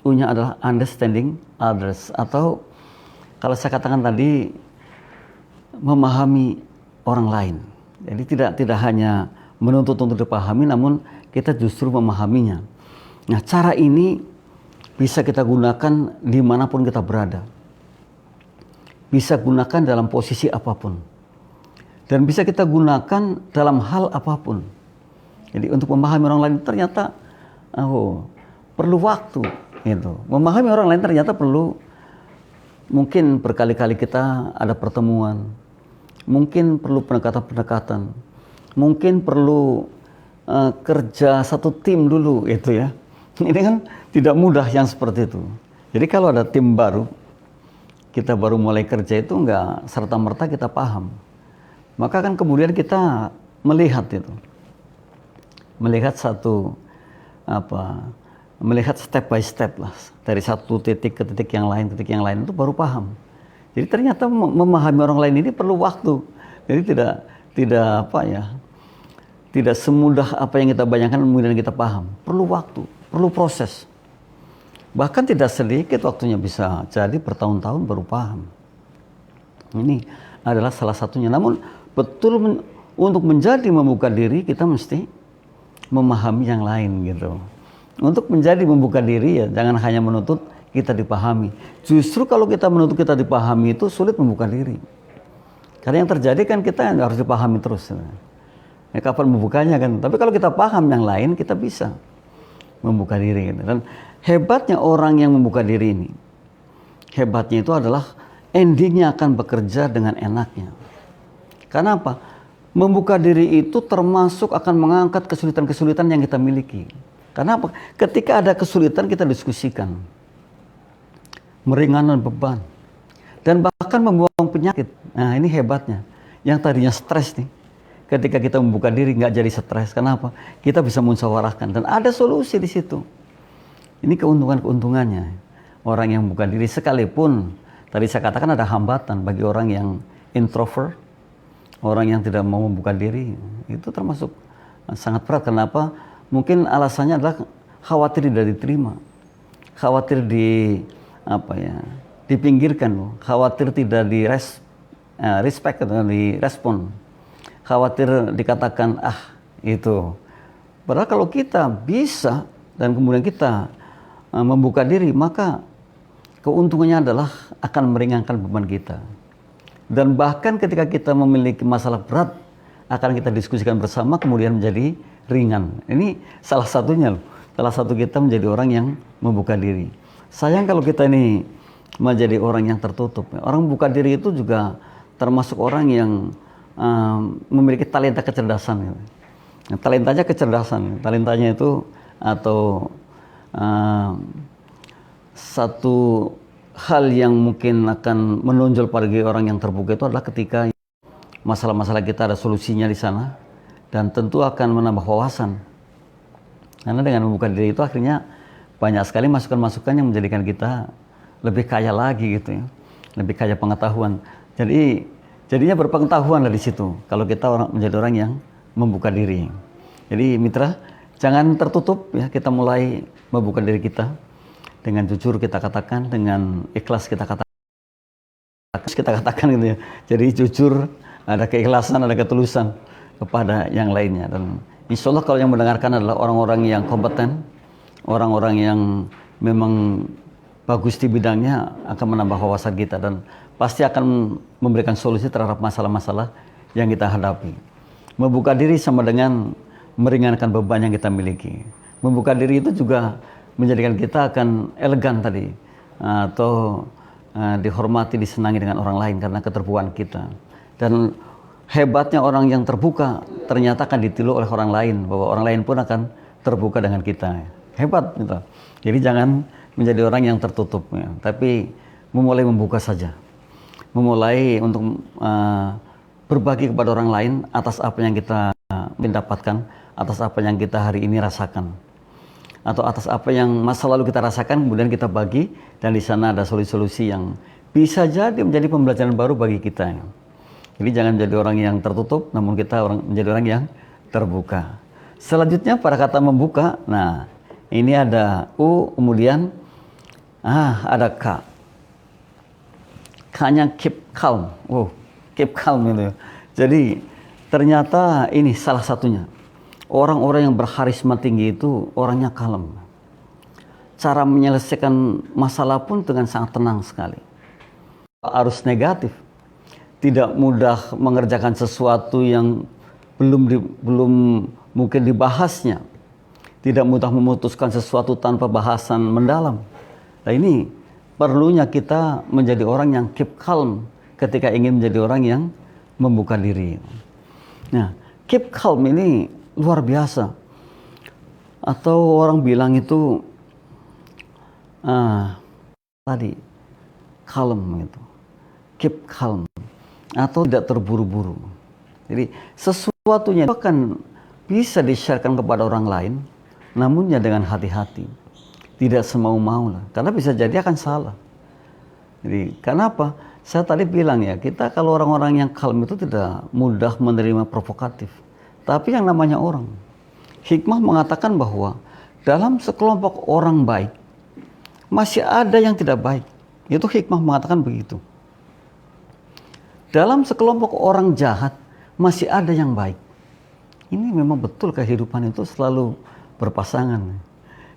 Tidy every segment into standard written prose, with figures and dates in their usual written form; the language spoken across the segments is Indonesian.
U-nya adalah understanding others, atau kalau saya katakan tadi, memahami orang lain. Jadi tidak hanya menuntut untuk dipahami, namun kita justru memahaminya. Nah, cara ini bisa kita gunakan dimanapun kita berada. Bisa gunakan dalam posisi apapun. Dan bisa kita gunakan dalam hal apapun. Jadi untuk memahami orang lain ternyata perlu waktu. Gitu. Memahami orang lain ternyata perlu, mungkin berkali-kali kita ada pertemuan. Mungkin perlu pendekatan-pendekatan. Mungkin perlu kerja satu tim dulu, itu ya. Ini kan tidak mudah yang seperti itu. Jadi kalau ada tim baru, kita baru mulai kerja itu enggak serta-merta kita paham. Maka kan kemudian kita melihat itu. Melihat melihat step by step lah. Dari satu titik ke titik yang lain itu baru paham. Jadi ternyata memahami orang lain ini perlu waktu. Jadi tidak semudah apa yang kita bayangkan kemudian kita paham. Perlu waktu, perlu proses. Bahkan tidak sedikit waktunya, bisa jadi bertahun-tahun baru paham. Ini adalah salah satunya. Namun betul untuk menjadi membuka diri, kita mesti memahami yang lain gitu. Untuk menjadi membuka diri ya jangan hanya menuntut kita dipahami. Justru kalau kita menuntut kita dipahami itu sulit membuka diri. Karena yang terjadi kan kita harus dipahami terus. Ya, kapan membukanya kan? Tapi kalau kita paham yang lain, kita bisa membuka diri. Gitu. Dan hebatnya orang yang membuka diri ini, hebatnya itu adalah endingnya akan bekerja dengan enaknya. Karena apa? Membuka diri itu termasuk akan mengangkat kesulitan-kesulitan yang kita miliki. Karena apa? Ketika ada kesulitan kita diskusikan. Meringankan beban. Dan bahkan membuang penyakit. Nah ini hebatnya. Yang tadinya stres nih. Ketika kita membuka diri nggak jadi stres. Kenapa? Kita bisa musyawarahkan. Dan ada solusi di situ. Ini keuntungan-keuntungannya. Orang yang membuka diri sekalipun. Tadi saya katakan ada hambatan bagi orang yang introvert. Orang yang tidak mau membuka diri. Itu termasuk sangat berat. Kenapa? Mungkin alasannya adalah khawatir tidak diterima. Khawatir dipinggirkan, khawatir tidak respect atau direspon, khawatir dikatakan itu. Padahal kalau kita bisa dan kemudian kita membuka diri, maka keuntungannya adalah akan meringankan beban kita. Dan bahkan ketika kita memiliki masalah berat, akan kita diskusikan bersama kemudian menjadi ringan. Ini salah satunya, salah satu kita menjadi orang yang membuka diri. Sayang kalau kita ini menjadi orang yang tertutup. Orang membuka diri itu juga termasuk orang yang memiliki talenta kecerdasan. Talentanya kecerdasan. Talentanya itu atau satu hal yang mungkin akan menonjol pada orang yang terbuka itu adalah ketika masalah-masalah kita ada solusinya di sana, dan tentu akan menambah wawasan. Karena dengan membuka diri itu akhirnya banyak sekali masukan-masukan yang menjadikan kita lebih kaya lagi gitu ya, lebih kaya pengetahuan. Jadinya berpengetahuan dari situ kalau kita menjadi orang yang membuka diri. Jadi mitra, jangan tertutup ya, kita mulai membuka diri kita dengan jujur kita katakan, dengan ikhlas kita katakan gitu ya. Jadi jujur, ada keikhlasan, ada ketulusan kepada yang lainnya. Dan insya Allah kalau yang mendengarkan adalah orang-orang yang kompeten, orang-orang yang memang bagus di bidangnya, akan menambah wawasan kita dan pasti akan memberikan solusi terhadap masalah-masalah yang kita hadapi. Membuka diri sama dengan meringankan beban yang kita miliki. Membuka diri itu juga menjadikan kita akan elegan tadi, atau dihormati, disenangi dengan orang lain karena keterbukaan kita. Dan hebatnya orang yang terbuka ternyata akan ditiru oleh orang lain, bahwa orang lain pun akan terbuka dengan kita. Hebat gitu. Jadi jangan menjadi orang yang tertutup ya, tapi memulai membuka saja. Memulai untuk berbagi kepada orang lain atas apa yang kita mendapatkan, atas apa yang kita hari ini rasakan, atau atas apa yang masa lalu kita rasakan, kemudian kita bagi, dan di sana ada solusi-solusi yang bisa jadi menjadi pembelajaran baru bagi kita. Jadi jangan menjadi orang yang tertutup, namun kita menjadi orang yang terbuka. Selanjutnya pada kata membuka, nah ini ada U, kemudian Ada K. K-nya keep calm. Wow, keep calm itu. Jadi ternyata ini salah satunya. Orang-orang yang berkarisma tinggi itu orangnya kalem. Cara menyelesaikan masalah pun dengan sangat tenang sekali. Arus negatif. Tidak mudah mengerjakan sesuatu yang belum mungkin dibahasnya. Tidak mudah memutuskan sesuatu tanpa bahasan mendalam. Nah ini perlunya kita menjadi orang yang keep calm ketika ingin menjadi orang yang membuka diri. Nah, keep calm ini luar biasa. Atau orang bilang itu tadi calm gitu. Keep calm atau tidak terburu-buru. Jadi sesuatunya itu akan bisa di-sharekan kepada orang lain, namun ya dengan hati-hati. Tidak semau-mau lah, karena bisa jadi akan salah. Jadi kenapa? Saya tadi bilang ya, kita kalau orang-orang yang kalem itu tidak mudah menerima provokatif. Tapi yang namanya orang, hikmah mengatakan bahwa dalam sekelompok orang baik, masih ada yang tidak baik. Itu hikmah mengatakan begitu. Dalam sekelompok orang jahat, masih ada yang baik. Ini memang betul kehidupan itu selalu berpasangan.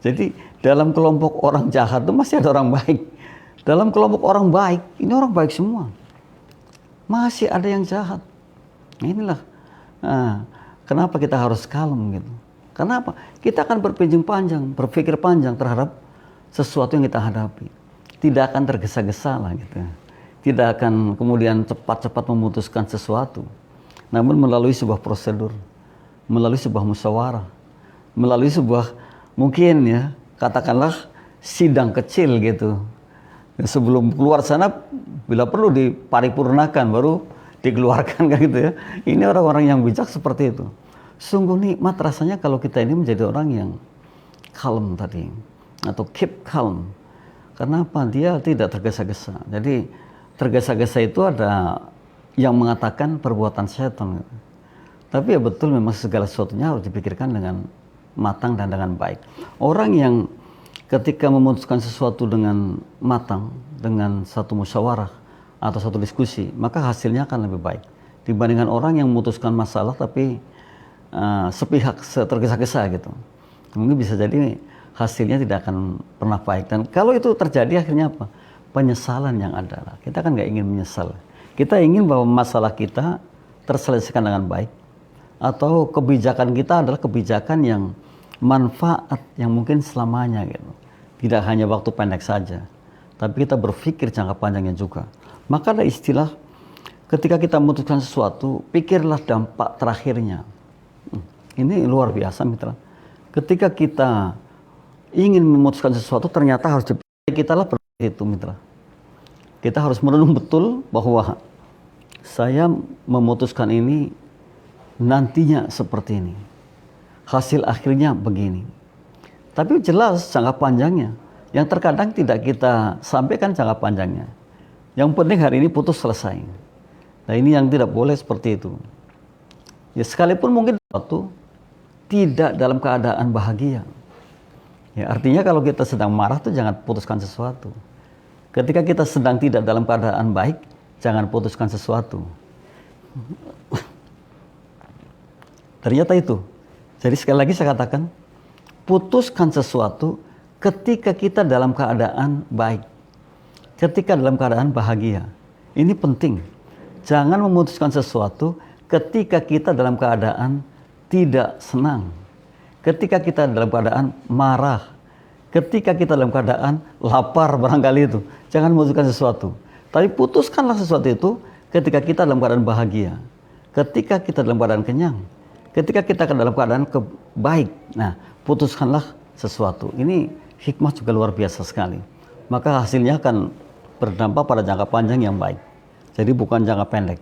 Jadi dalam kelompok orang jahat itu masih ada orang baik. Dalam kelompok orang baik, ini orang baik semua. Masih ada yang jahat. Inilah kenapa kita harus kalem gitu. Kenapa? Kita akan berpikir panjang terhadap sesuatu yang kita hadapi. Tidak akan tergesa-gesa lah gitu. Tidak akan kemudian cepat-cepat memutuskan sesuatu. Namun melalui sebuah prosedur, melalui sebuah musyawarah, melalui sebuah mungkin ya, katakanlah sidang kecil gitu. Sebelum keluar sana, bila perlu diparipurnakan, baru dikeluarkan kan gitu ya. Ini orang-orang yang bijak seperti itu. Sungguh nikmat rasanya kalau kita ini menjadi orang yang calm tadi, atau keep calm. Kenapa? Dia tidak tergesa-gesa. Jadi tergesa-gesa itu ada yang mengatakan perbuatan setan. Gitu. Tapi ya betul memang segala sesuatunya harus dipikirkan dengan matang dan dengan baik. Orang yang ketika memutuskan sesuatu dengan matang, dengan satu musyawarah atau satu diskusi, maka hasilnya akan lebih baik dibandingkan orang yang memutuskan masalah tapi sepihak, tergesa-gesa gitu. Mungkin bisa jadi hasilnya tidak akan pernah baik. Dan kalau itu terjadi akhirnya apa? Penyesalan yang ada. Kita kan nggak ingin menyesal. Kita ingin bahwa masalah kita terselesaikan dengan baik. Atau kebijakan kita adalah kebijakan yang manfaat yang mungkin selamanya gitu. Tidak hanya waktu pendek saja, tapi kita berpikir jangka panjangnya juga. Maka ada istilah ketika kita memutuskan sesuatu, pikirlah dampak terakhirnya. Ini luar biasa mitra. Ketika kita ingin memutuskan sesuatu, ternyata harus kita lah itu mitra. Kita harus merenung betul bahwa saya memutuskan ini nantinya seperti ini. Hasil akhirnya begini. Tapi jelas jangka panjangnya. Yang terkadang tidak kita sampaikan jangka panjangnya. Yang penting hari ini putus selesai. Nah ini yang tidak boleh seperti itu. Ya sekalipun mungkin waktu tidak dalam keadaan bahagia. Ya artinya kalau kita sedang marah tuh jangan putuskan sesuatu. Ketika kita sedang tidak dalam keadaan baik, jangan putuskan sesuatu. Ternyata itu. Jadi sekali lagi saya katakan, putuskan sesuatu ketika kita dalam keadaan baik. Ketika dalam keadaan bahagia. Ini penting. Jangan memutuskan sesuatu ketika kita dalam keadaan tidak senang. Ketika kita dalam keadaan marah. Ketika kita dalam keadaan lapar barangkali itu. Jangan memutuskan sesuatu. Tapi putuskanlah sesuatu itu ketika kita dalam keadaan bahagia. Ketika kita dalam keadaan kenyang. Ketika kita dalam keadaan baik. Nah, putuskanlah sesuatu. Ini hikmah juga luar biasa sekali. Maka hasilnya akan berdampak pada jangka panjang yang baik. Jadi bukan jangka pendek.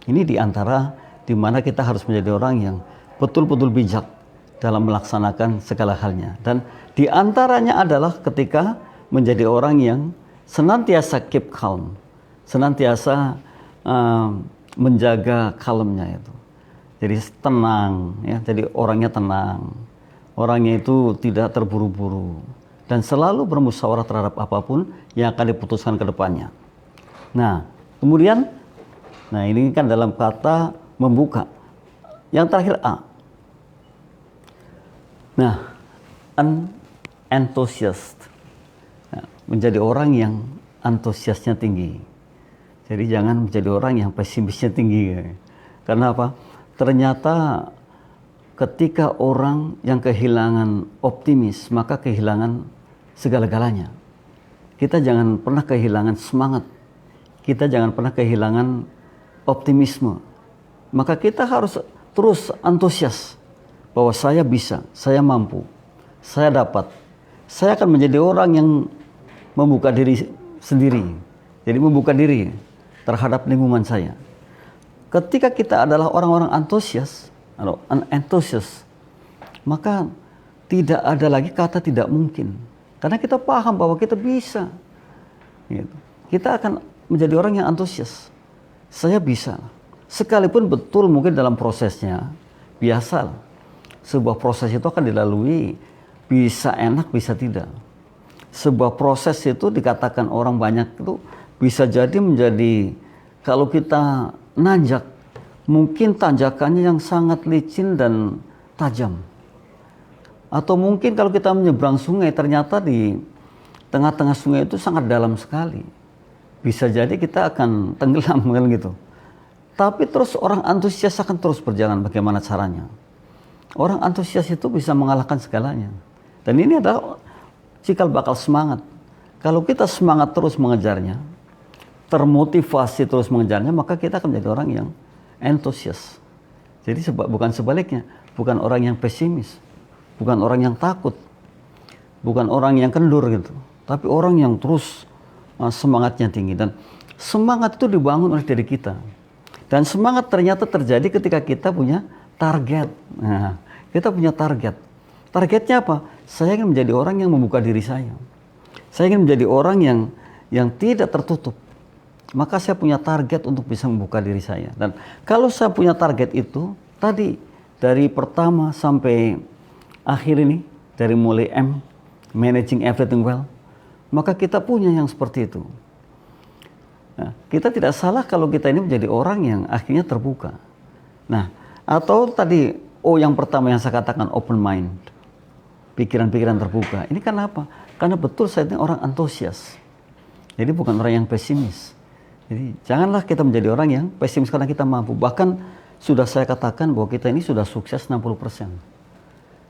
Ini diantara di mana kita harus menjadi orang yang betul-betul bijak dalam melaksanakan segala halnya. Dan diantaranya adalah ketika menjadi orang yang senantiasa keep calm, senantiasa menjaga kalemnya itu. Jadi tenang, ya. Jadi orangnya tenang, orangnya itu tidak terburu-buru, dan selalu bermusyawarah terhadap apapun yang akan diputuskan ke depannya. Nah, kemudian, ini kan dalam kata membuka. Yang terakhir A. Nah, enthusiast. Menjadi orang yang antusiasnya tinggi. Jadi jangan menjadi orang yang pesimisnya tinggi. Karena apa? Ternyata ketika orang yang kehilangan optimis, maka kehilangan segala-galanya. Kita jangan pernah kehilangan semangat. Kita jangan pernah kehilangan optimisme. Maka kita harus terus antusias bahwa saya bisa, saya mampu, saya dapat. Saya akan menjadi orang yang membuka diri sendiri. Jadi membuka diri terhadap lingkungan saya. Ketika kita adalah orang-orang antusias, maka tidak ada lagi kata tidak mungkin. Karena kita paham bahwa kita bisa. Gitu. Kita akan menjadi orang yang antusias. Saya bisa. Sekalipun betul mungkin dalam prosesnya, biasa. Sebuah proses itu akan dilalui, bisa enak, bisa tidak. Sebuah proses itu dikatakan orang banyak itu bisa jadi menjadi, kalau kita nanjak, mungkin tanjakannya yang sangat licin dan tajam. Atau mungkin kalau kita menyeberang sungai, ternyata di tengah-tengah sungai itu sangat dalam sekali. Bisa jadi kita akan tenggelam kan gitu. Tapi terus orang antusias akan terus berjalan, bagaimana caranya? Orang antusias itu bisa mengalahkan segalanya. Dan ini adalah cikal bakal semangat. Kalau kita semangat terus mengejarnya, termotivasi terus mengejarnya, maka kita akan menjadi orang yang antusias. Jadi bukan sebaliknya, bukan orang yang pesimis, bukan orang yang takut, bukan orang yang kendur gitu, tapi orang yang terus semangatnya tinggi. Dan semangat itu dibangun oleh diri kita. Dan semangat ternyata terjadi ketika kita punya target. Nah, kita punya target. Targetnya apa? Saya ingin menjadi orang yang membuka diri saya. Saya ingin menjadi orang yang tidak tertutup. Maka saya punya target untuk bisa membuka diri saya. Dan kalau saya punya target itu, tadi dari pertama sampai akhir ini, dari mulai M, managing everything well, maka kita punya yang seperti itu. Nah, kita tidak salah kalau kita ini menjadi orang yang akhirnya terbuka. Nah, atau tadi yang pertama yang saya katakan open mind, pikiran-pikiran terbuka. Ini karena apa? Karena betul saya ini orang antusias. Jadi bukan orang yang pesimis. Jadi janganlah kita menjadi orang yang pesimis karena kita mampu. Bahkan sudah saya katakan bahwa kita ini sudah sukses 60%.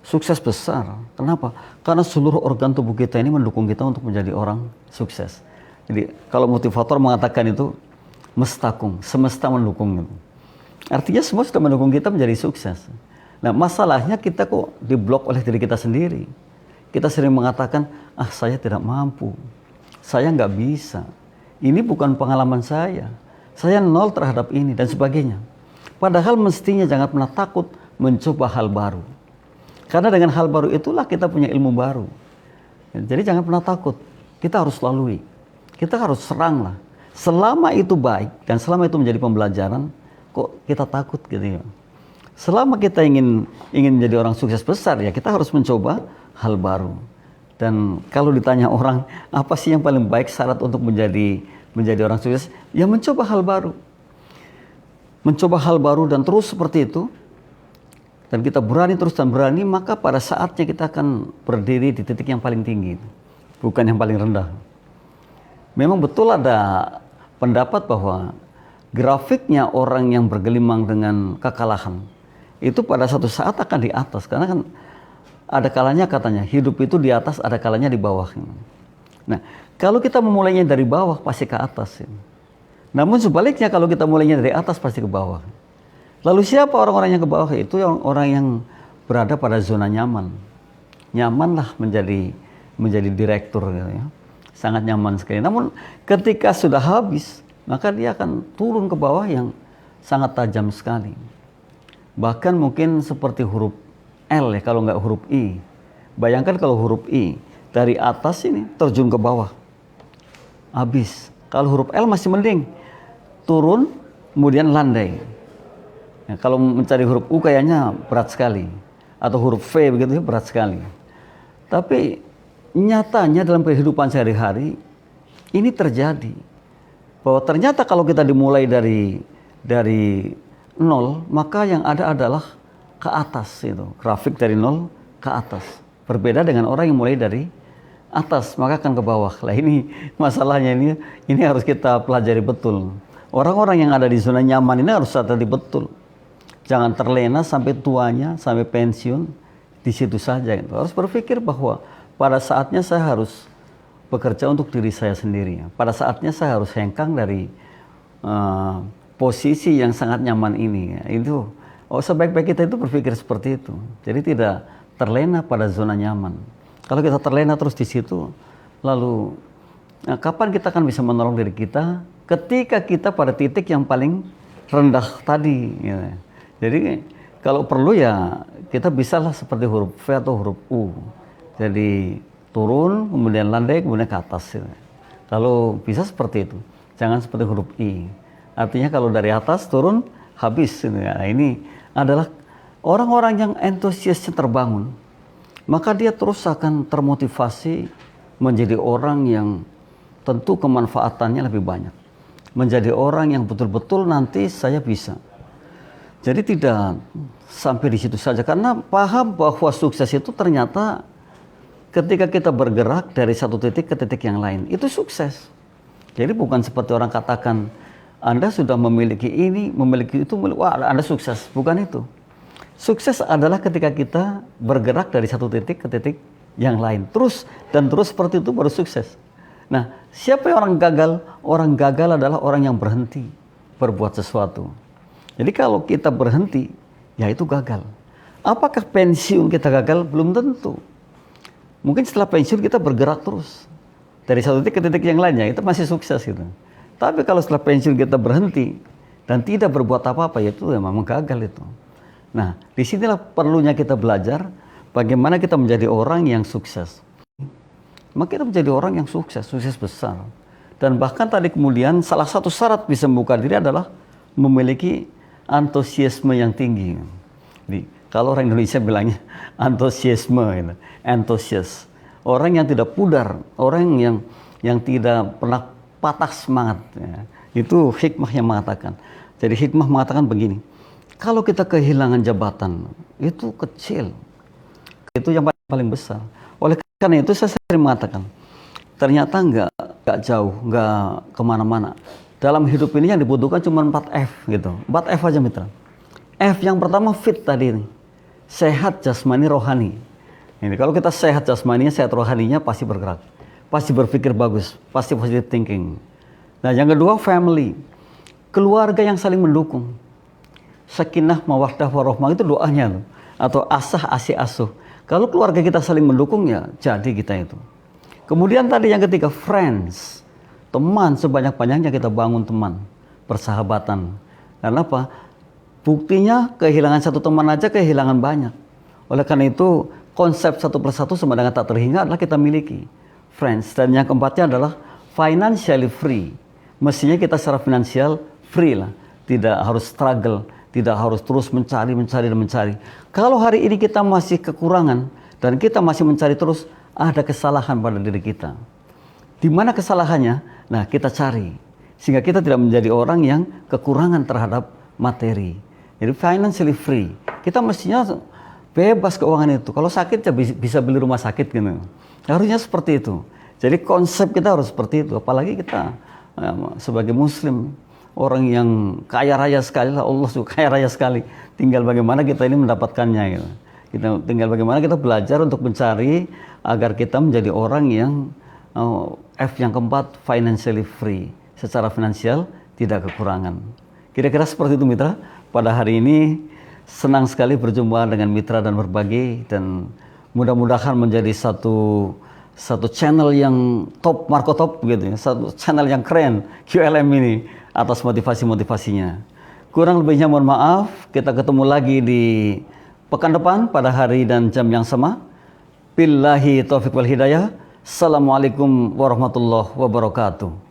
Sukses besar. Kenapa? Karena seluruh organ tubuh kita ini mendukung kita untuk menjadi orang sukses. Jadi kalau motivator mengatakan itu mestakung, semesta mendukung itu. Artinya semua sudah mendukung kita menjadi sukses. Nah, masalahnya kita kok diblok oleh diri kita sendiri. Kita sering mengatakan, saya tidak mampu, saya nggak bisa, ini bukan pengalaman saya nol terhadap ini dan sebagainya. Padahal mestinya jangan pernah takut mencoba hal baru. Karena dengan hal baru itulah kita punya ilmu baru. Jadi jangan pernah takut, kita harus lalui. Kita harus seranglah. Selama itu baik dan selama itu menjadi pembelajaran, kok kita takut gitu ya. Selama kita ingin menjadi orang sukses besar, ya kita harus mencoba hal baru. Dan kalau ditanya orang, apa sih yang paling baik syarat untuk menjadi orang sukses? Ya mencoba hal baru. Mencoba hal baru dan terus seperti itu. Dan kita berani terus dan berani, maka pada saatnya kita akan berdiri di titik yang paling tinggi. Bukan yang paling rendah. Memang betul ada pendapat bahwa grafiknya orang yang bergelimang dengan kekalahan itu pada satu saat akan di atas. Karena kan ada kalanya katanya hidup itu di atas, ada kalanya di bawah. Nah, kalau kita memulainya dari bawah pasti ke atas. Namun sebaliknya kalau kita mulainya dari atas pasti ke bawah. Lalu siapa orang-orang yang ke bawah? Itu orang yang berada pada zona nyaman. Nyamanlah menjadi direktur gitu ya. Sangat nyaman sekali. Namun ketika sudah habis, maka dia akan turun ke bawah yang sangat tajam sekali. Bahkan mungkin seperti huruf L ya, kalau nggak huruf I. Bayangkan kalau huruf I dari atas ini terjun ke bawah, habis. Kalau huruf L masih mending, turun kemudian landai. Ya, kalau mencari huruf U kayaknya berat sekali, atau huruf V begitu berat sekali. Tapi nyatanya dalam kehidupan sehari-hari ini terjadi. Bahwa ternyata kalau kita dimulai dari nol, maka yang ada adalah ke atas itu. Grafik dari nol ke atas. Berbeda dengan orang yang mulai dari atas, maka akan ke bawah. Lah ini masalahnya, ini harus kita pelajari betul. Orang-orang yang ada di zona nyaman ini harus sadari betul. Jangan terlena sampai tuanya, sampai pensiun di situ saja. Gitu. Harus berpikir bahwa pada saatnya saya harus bekerja untuk diri saya sendiri. Pada saatnya saya harus hengkang dari posisi yang sangat nyaman ini. Itu sebaik-baik kita itu berpikir seperti itu. Jadi tidak terlena pada zona nyaman. Kalau kita terlena terus di situ, lalu kapan kita akan bisa menolong diri kita? Ketika kita pada titik yang paling rendah tadi. Gitu. Jadi kalau perlu ya kita bisalah seperti huruf V atau huruf U. Jadi turun, kemudian landai, kemudian ke atas. Gitu. Kalau bisa seperti itu, jangan seperti huruf I. Artinya kalau dari atas turun, habis. Gitu. Nah, ini adalah orang-orang yang antusiasnya terbangun. Maka dia terus akan termotivasi menjadi orang yang tentu kemanfaatannya lebih banyak. Menjadi orang yang betul-betul nanti saya bisa. Jadi tidak sampai di situ saja. Karena paham bahwa sukses itu ternyata ketika kita bergerak dari satu titik ke titik yang lain. Itu sukses. Jadi bukan seperti orang katakan, Anda sudah memiliki ini, memiliki itu, wah Anda sukses. Bukan itu. Sukses adalah ketika kita bergerak dari satu titik ke titik yang lain. Terus dan terus seperti itu baru sukses. Nah, siapa yang orang gagal? Orang gagal adalah orang yang berhenti berbuat sesuatu. Jadi kalau kita berhenti, ya itu gagal. Apakah pensiun kita gagal? Belum tentu. Mungkin setelah pensiun kita bergerak terus. Dari satu titik ke titik yang lainnya, itu masih sukses gitu. Tapi kalau setelah pensiun kita berhenti dan tidak berbuat apa-apa, ya itu memang gagal itu. Nah, disinilah perlunya kita belajar bagaimana kita menjadi orang yang sukses. Maka kita menjadi orang yang sukses besar. Dan bahkan tadi kemudian salah satu syarat bisa membuka diri adalah memiliki antusiasme yang tinggi. Jadi, kalau orang Indonesia bilangnya antusiasme, gitu. Antusias. Orang yang tidak pudar, orang yang tidak pernah patah semangat. Ya. Itu hikmah yang mengatakan. Jadi hikmah mengatakan begini, kalau kita kehilangan jabatan, itu kecil. Itu yang paling besar. Oleh karena itu saya sering mengatakan, ternyata nggak jauh, nggak kemana-mana. Dalam hidup ini yang dibutuhkan cuma 4F gitu. 4F aja mitra. F yang pertama fit tadi nih. Sehat jasmani rohani. Ini kalau kita sehat jasmaninya, sehat rohaninya pasti bergerak. Pasti berpikir bagus, pasti positive thinking. Nah yang kedua family. Keluarga yang saling mendukung. Sakinah mawaddah warahmah itu doanya tuh. Atau asah asih asuh. Kalau keluarga kita saling mendukung ya jadi kita itu. Kemudian tadi yang ketiga friends. Teman sebanyak-banyaknya kita bangun teman. Persahabatan. Karena apa? Buktinya kehilangan satu teman aja kehilangan banyak. Oleh karena itu konsep 1+1 sama dengan tak terhingga adalah kita miliki. Friends. Dan yang keempatnya adalah financially free. Mestinya kita secara finansial free lah. Tidak harus struggle. Tidak harus terus mencari. Kalau hari ini kita masih kekurangan dan kita masih mencari terus, ada kesalahan pada diri kita. Di mana kesalahannya? Nah, kita cari. Sehingga kita tidak menjadi orang yang kekurangan terhadap materi. Jadi financially free. Kita mestinya bebas keuangan itu. Kalau sakit ya bisa beli rumah sakit gitu. Harusnya seperti itu. Jadi konsep kita harus seperti itu. Apalagi kita sebagai muslim. Orang yang kaya raya sekali lah, Allah juga kaya raya sekali. Tinggal bagaimana kita ini mendapatkannya gitu. Tinggal bagaimana kita belajar untuk mencari agar kita menjadi orang yang F yang keempat, financially free. Secara finansial tidak kekurangan. Kira-kira seperti itu mitra. Pada hari ini senang sekali berjumpa dengan mitra dan berbagi. Dan mudah-mudahan menjadi satu channel yang top, Marco Top gitu ya. Satu channel yang keren, QLM ini. Atas motivasi-motivasinya. Kurang lebihnya mohon maaf. Kita ketemu lagi di pekan depan pada hari dan jam yang sama. Billahi taufiq wal hidayah. Assalamualaikum warahmatullahi wabarakatuh.